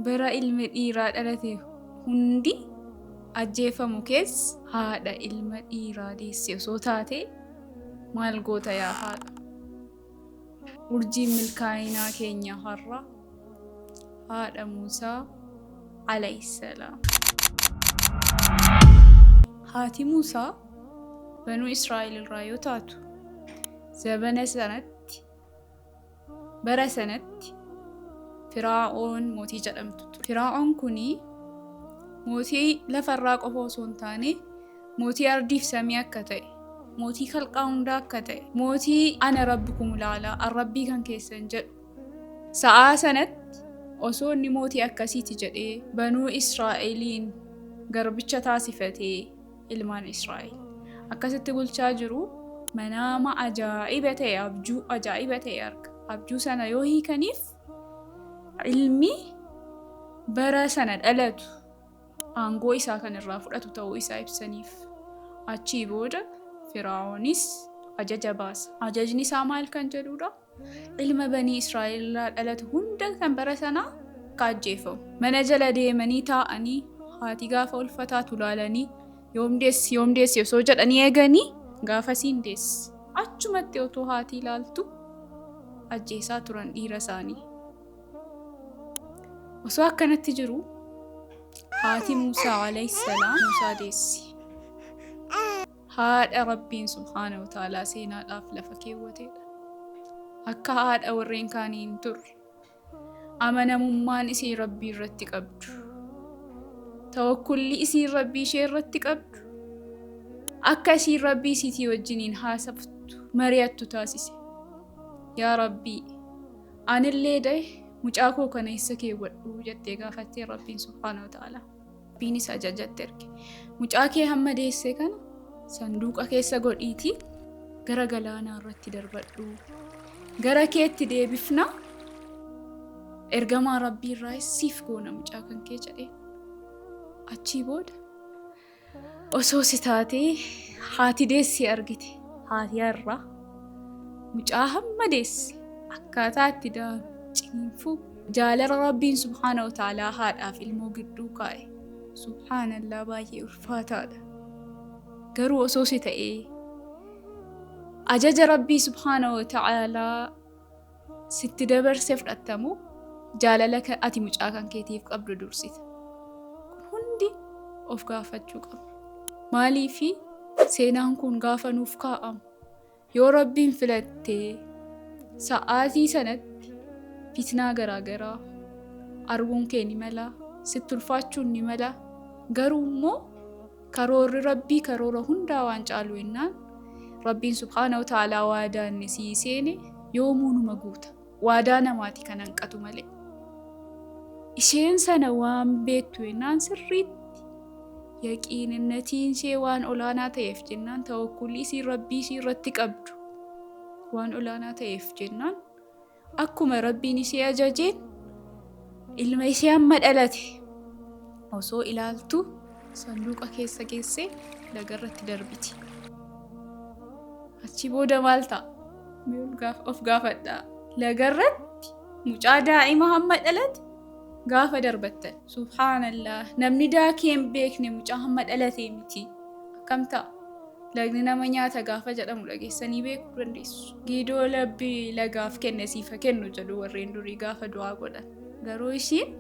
bara ilmi dhiiraa dhalate hundi ajjeefamu keessa haadha ilma dhiiraa deesse osoo taate maal goota yaa haadha? Urjiin milkaa'inaa keenya har'a haadha Muusaa alayhisalaam. Haati Muusaa banuu Israa'el irraa yoo taatu zabana sanatti bara sanatti Firaa'oon mootii jedhamtu ture. Firaa'oon kuni mootii lafarraa qofa osoo hin taane mootii ardiif samii akka ta'e, mootii kalqaa hundaa akka ta'e, mootii ana rabbukum laalaa arrabbii kan keessan jedhu sa'aa sanatti osoo inni mootii akkasiiti jedhee banuu Israa'eliin garbicha taasifatee ilmaan Israa'el akkasitti bulchaa jiru manaama ajaa'iba ta'e abjuu ajaa'iba ta'e arga. Abjuu sana yoo hiikaniif ilmi bara sana dhalatu aangoo isaa kan irraa fudhatu ta'uu isaa ibsaniif. Achii booda Firaa'oonis ajaja baasa. Ajajni isaa maal kan jedhudha? Ilma banii Israa'el irraa dhalatu hunda kan bara sanaa ajjeefamu. Mana jala deemanii taa'anii haati gaafa ulfataatu ilaalanii yoom deessi osoo jedhanii eeganii gaafasiin deessi. Achumatti otoo haati ilaaltu ajjeesaa turan dhiira isaanii. Osoo akkanatti jiru haati Muusaa alayhisalaam Muusaa deessi. Haadha Rabbiin subhaanahu wa ta'aalaa seenaadhaaf lafa keewwatedha. Akka haadha warreen kaanii hin turre. Amanamummaan isii Rabbii irratti qabdu. Tawakkulli isii Rabbii ishee irratti qabdu. Akka isii Rabbii isiitii wajjiniin haasoftu mari'attu taasise. Yaa Rabbii, anillee dahe mucaa koo kana eessa keewwadhu jettee gaafattee Rabbiin subhaanahu wa ta'aalaa. Rabbiinis ajajatte erge. Mucaa kee hamma deessee kana sanduuqa keessa godhiitii gara galaanaa irratti darbadhu. Gara keetti deebifna. Ergamaa Rabbii irraa siif goona mucaa kan kee jedhee. Achii booda osoo si taatee haati deessi argite. Haati har'aa mucaa hamma deessi akkaataa itti ciniinfuu jaalala Rabbiin subhaanahu wa ta'aalaa haadhaaf ilmoo gidduu kaa'e. Subhaanallah, baay'ee ulfaataadha. Garuu osoo si ta'ee ajaja Rabbii subhaanahu wa ta'aalaa sitti dabarsee fudhatamu jaalala ati mucaa kan keetiif qabdu dursita. Kun hundi of gaafachuu qaba. Maaliifi seenaan kun gaafa nuuf kaa'amu yoo Rabbiin filattee sa'aatii sanatti fitnaa garaagaraa arguun kee ni mala, sitti ulfaachuun ni mala. Garuu immoo karoorri Rabbii karoora hundaa waan caalu jennaan Rabbiin subhaanahu wa ta'aalaa waadaa inni sii seene yoomuu numa guuta. Waadaa namaati kan hanqatu malee. Isheen sana waan beektu jennaan sirriitti yaqiinnatiin ishee waan olaanaa ta'eef jennaan tawakkulli isii Rabbii isii irratti qabdu waan olaanaa ta'eef jennaan akkuma Rabbiin ishee ajajeen ilma ishee amma dhalate osoo ilaaltu sanduuqa keessa geessee lagarratti darbiti. Achi booda maal ta'a? Of gaafadhaa. Lagarratti mucaa daa'ima hamma dhalate gaafa darbattan. Subhaanallah, namni daakee hin beekne mucaa hamma dhalate miti. Akkam ta'a? Lagni nama nyaata gaafa jedhamu dhageessanii beekuu dandeessu. Giidoo Rabbii lagaaf kenne siifa kennu jedhu warreen durii gaafa du'aa godhan. Garuu ishiin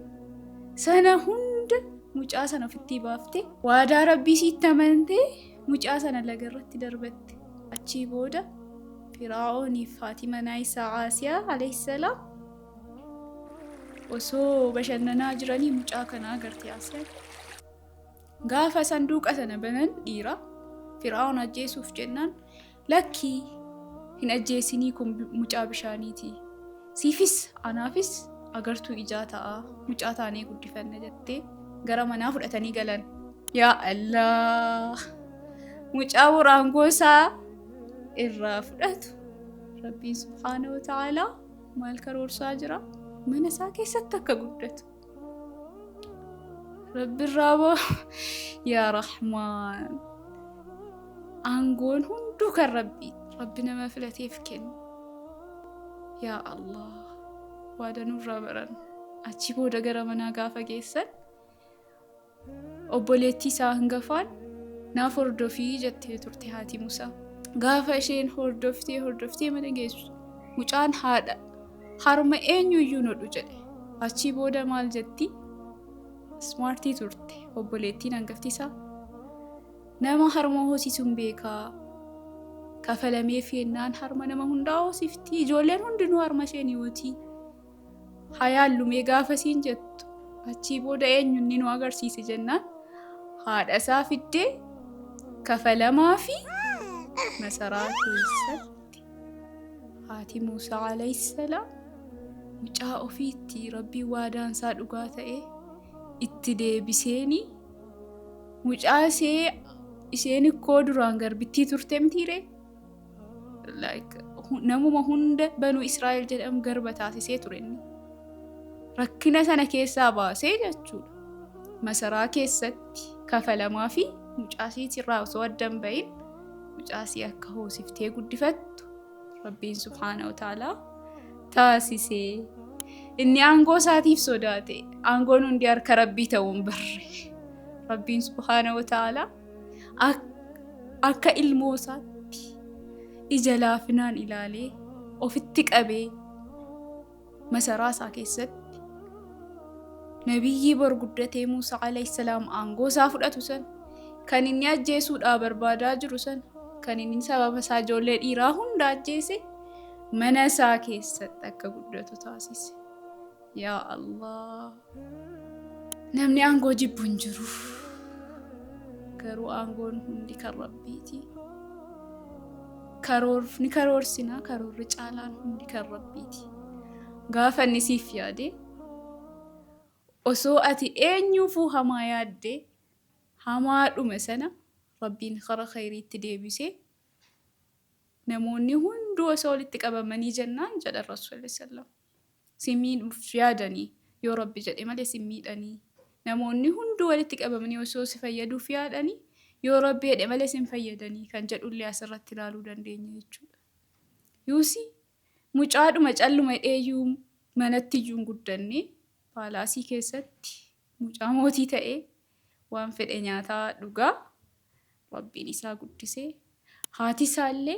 sana hunda mucaa sana ofitti baaftee waadaa Rabbii sitti amantee mucaa sana lagarratti darbatte. Achii booda Firaa'ooniif haati manaa isaa Aasiyaa alayhisalaam osoo bashannanaa jiranii mucaa kana agartee Aasiyaan. Gaafa sanduuqa sana banan dhiira Firaa'oon ajjeesuuf jennaan lakkii hin ajjeesinii kun mucaa bishaaniiti. Siifis anaafis agartuu ijaa ta'a mucaa taanee guddifanna jettee gara manaa fudhatanii galan. Yaa Allah! Mucaa waraangoo isaa irraa fudhatu Rabbiin subhaanahu wa ta'aalaa maal karoorsaa jira? Mana isaa keessatti akka guddatu. Rabbi irraa yaa Rahmaan. Aangoon hunduu kan Rabbi nama filateef kennu. Yaa Allah! Waada nurraa baran achi booda gara manaa gaafa geessan obboleettii isaa hangafaan naaf hordofii jettee turte haati Musaa. Gaafa isheen hordoftee mana geessu mucaan haadha harma eenyuyyuu nodhu jedhe. Achi booda maal jetti? Smaartii turte obboleettiin hangafti isaa. Nama harma hoosisuun beekaa. Kafalamee fiennaan harma nama hundaa hoosifti. Ijoolleen hundinuu harma isheen yooti. Hayaallumee gaafasiin jettu. Achi booda eenyunni nu agarsiise jennaan haadha isaa fiddee kafalamaa fi masaraa keessatti haati Musaa alayhissalaam mucaa ofiitti rabbii waadaan isaa dhugaa ta'e itti deebiseeni mucaa isheen ikkoo duraan garbittii turte mitiiree namuma hunda Banuu Israa'el jedhamu garba taasisee ture inni. Rakkina sana keessaa baasee jechuudha. Masaraa keessatti kafalamaa fi mucaasii irraa osoo addan bahin mucaasii akka hoosiftee guddifattu Rabbiin subhaanahu wa ta'aalaa taasisee. Inni aangoo isaatiif sodaate. Aangoon hundi harka Rabbii ta'uun barre. Rabbiin subhaanahu wa ta'aalaa akka ilmoo isaatti ija laafinaan ilaalee ofitti qabee masaraa isaa keessatti nabiyyi bor guddatee Musaa alayhissalaam aangoo isaa fudhatu san kan inni ajjeesuudhaa barbaadaa jiru san kan inni sababa isaa ijoollee dhiiraa hunda ajjeese mana isaa keessatti akka guddatu taasise. Yaa Allah! Namni aangoo jibbu hin jiru. Garuu aangoon hundi kan Rabbiiti. Ni karoorsinaa karoorri caalaan hundi kan Rabbiiti. Gaafa inni siif yaade osoo ati eenyuufuu hamaa yaaddee hamaa dhume sana Rabbiin karaa khayriitti deebisee namoonni hunduu osoo walitti qabamanii jennaan jedha Rasuulli sallallahu alaihi wasallam. Simiidhuuf yaadanii yoo Rabbi jedhe malee simiidhanii. Namoonni hunduu walitti qabamanii osoo si fayyaduuf yaadanii yoo Rabbi jedhe malee sin fayyadanii kan jedhullee asirratti ilaaluu dandeenya jechuudha. Yuusi mucaadhuma calluma dheeyyuu manatti iyyuu guddanne paalaasii keessatti mucaa mootii ta'ee waan fedhe nyaataa dhugaa Rabbiin isaa guddisee haati isaallee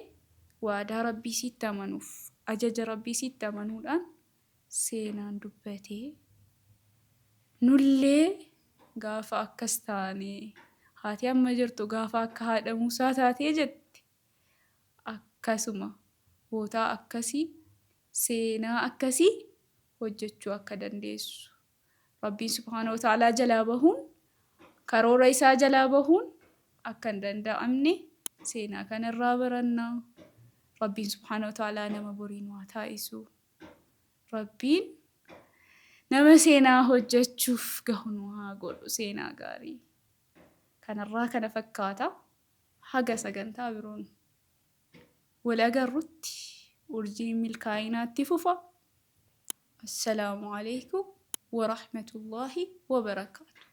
waadaa Rabbii sitti amanuuf ajaja Rabbii sitti amanuudhaan seenaan dubbatee nullee gaafa akkas taane haati amma jirtu gaafa akka haadha Musaa taatee jette akkasuma bootaa akkasii seenaa akkasii hojjechuu akka dandeessu Rabbiin subhaanahu wa ta'aalaa jalaa bahuun karoora isaa jalaa bahuun akka hin danda'amne seenaa kanarraa barannaa. Rabbiin subhaanahu wa ta'aalaa nama boriin waa taasisu. Rabbiin nama seenaa hojjechuuf gahu nu haa godhu seenaa gaarii. Kanarraa kana fakkaata haga sagantaa biroon wal agarrutti urjiin milkaa'inaatti fufa. Assalaamu alaykum wa rahmatullahi wa barakaatuh.